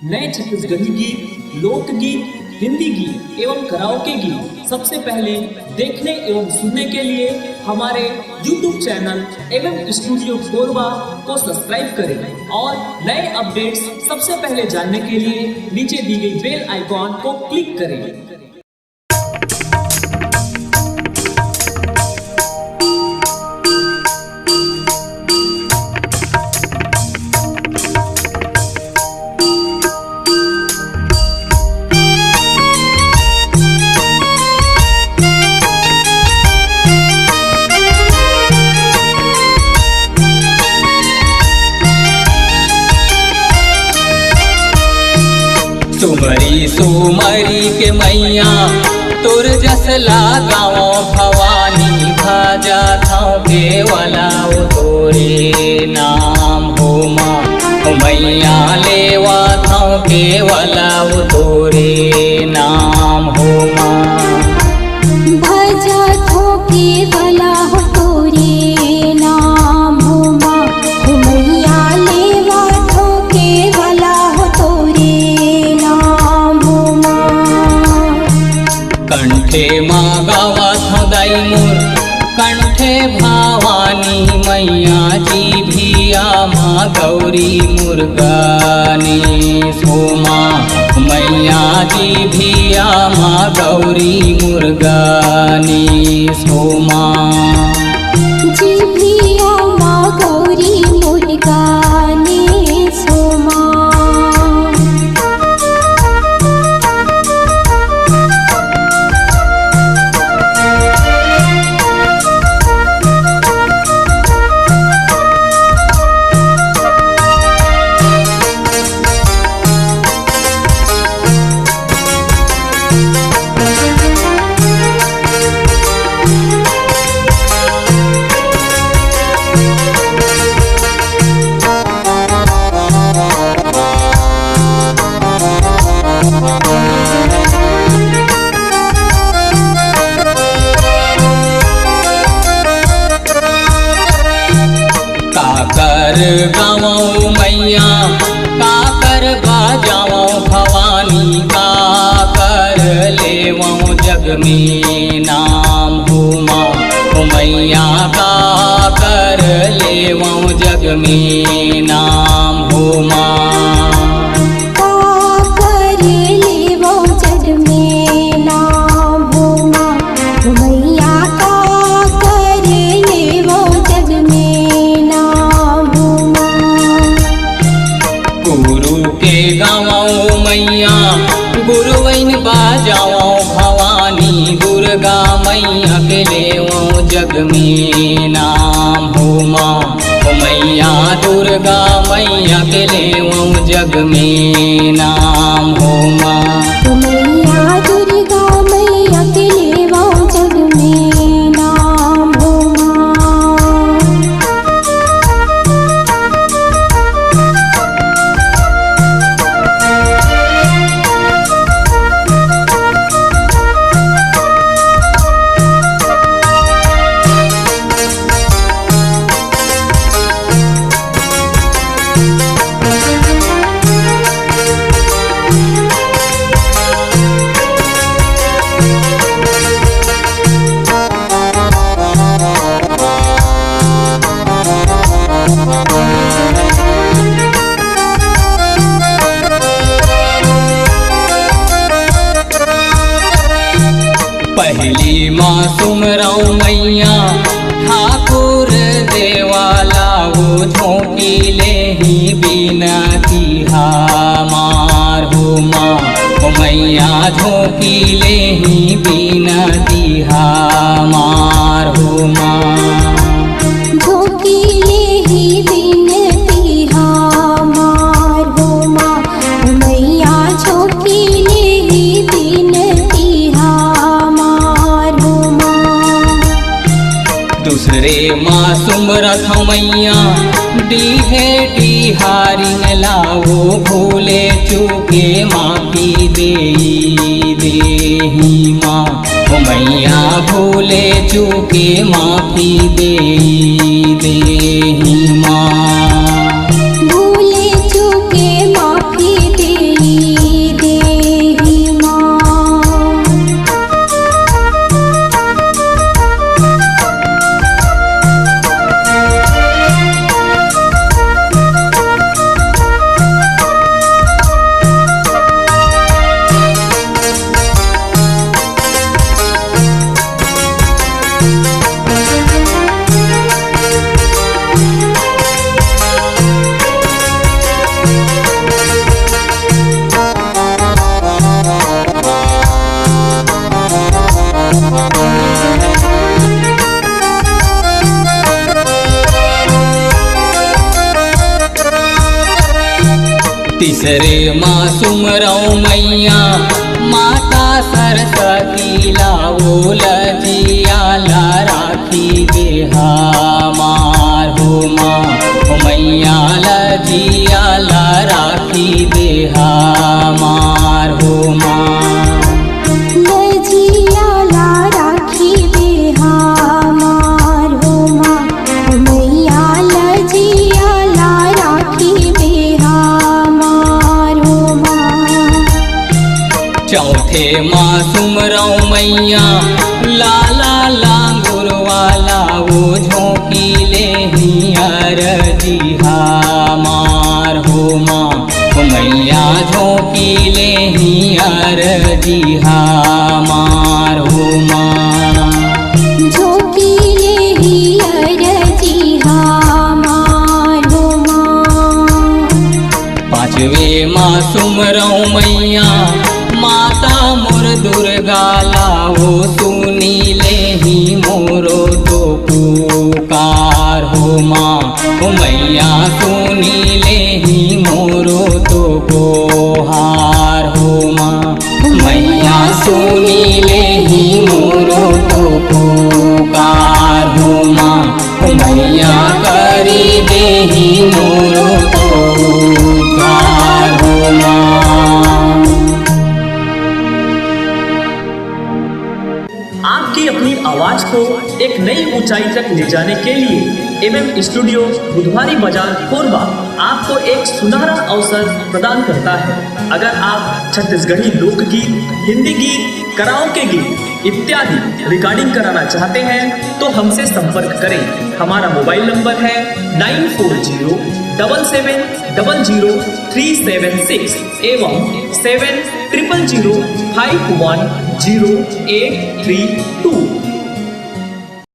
नए छत्तीसगढ़ी गीत, लोकगीत, हिंदी गीत एवं कराओके गीत सबसे पहले देखने एवं सुनने के लिए हमारे YouTube चैनल एवं स्टूडियो कोरबा को सब्सक्राइब करें और नए अपडेट्स सबसे पहले जानने के लिए नीचे दी गई बेल आइकॉन को क्लिक करें। सुमरी सुमरी के मैया तोर जस लगाओ भवानी भाजा थाओ के वाला तोरे नाम हो माँ मैया लेवा थाओ के वाला तोरे नाम हो माँ भजा थो के वाला हो तोरे नाम हो माँ मैया लेवा थो के वाला हो तोरे कंठे माँ गावा दाई मोर कंठे भवानी मैया जी भिया माँ गौरी मुर्गानी सोमा मैया जी भिया माँ गौरी मुर्गानी सोमा जी भिया माँ गौरी मुर्गानी सोमा। काकर गाँव मैया काकर बाजाओ भवानी काकर लेवो जग में नाम हो माँ मैया काकर लेवो जग में नाम हो माँ मैया गुरुवैन बाजाओ भवानी दुर्गा मैया के लेवो जग में नाम हो माँ मैया दुर्गा मैया के लेवो जग में नाम हो माँ मैया दुर्गा मैया के लेवो जग में नाम हो पहली माँ सुमरऊ मैया ठाकुर देवाला वो झोंकी ले ही बिनती हमार हो माँ मैया झोंकी ले ही बिनती हमार हो माँ झोंकी ले ही बिनती हमार हो माँ मैया झोंकी ले ही बिनती हमार हो माँ। दूसरे माँ सुमरथ मैया डीहे डिहारी न लाओ भूले चूके माफी देही माँ मैया भूले चूके माफी देही माँ भूले चूके माफी दे तीसरे माँ सुमरौ मैया माता सरस्वती लाओ लजिया ला राखी देहा मार हो माँ हो मैया लजिया ला राखी देहा मार हो माँ लजिया ला राखी देहा मार हो माँ मैया लजिया ला राखी देहा मार हो माँ चौथे माँ सुमरौ मैया लाला लांगुर वाला वो झोंकी ले हियर जिहा मार हो माँ हो मैया झोंकी ले हियर जिहा मार हो माँ झोंकी ले हियर जिहा मार हो माँ पांचवे माँ सुमरौ मैया माता मोर दुर्गा लाओ सुनी ले ही मोरो तो पुकार हो माँ हो मैया सुनी ले ही मोरो तो गोहार हो माँ मैया सुनी ले ही मोरो तो पुकार हो माँ हो मैया करी दे ही मोरो तो पुकार हो माँ। आपकी अपनी आवाज को एक नई ऊंचाई तक ले जाने के लिए एमएम स्टूडियो बुधवारी बाजार कोरबा आपको एक सुनहरा अवसर प्रदान करता है। अगर आप छत्तीसगढ़ी लोकगीत, हिंदी गीत, कराओके गीत इत्यादि रिकॉर्डिंग कराना चाहते हैं तो हमसे संपर्क करें। हमारा मोबाइल नंबर है 9407700376 एवं 7000510832।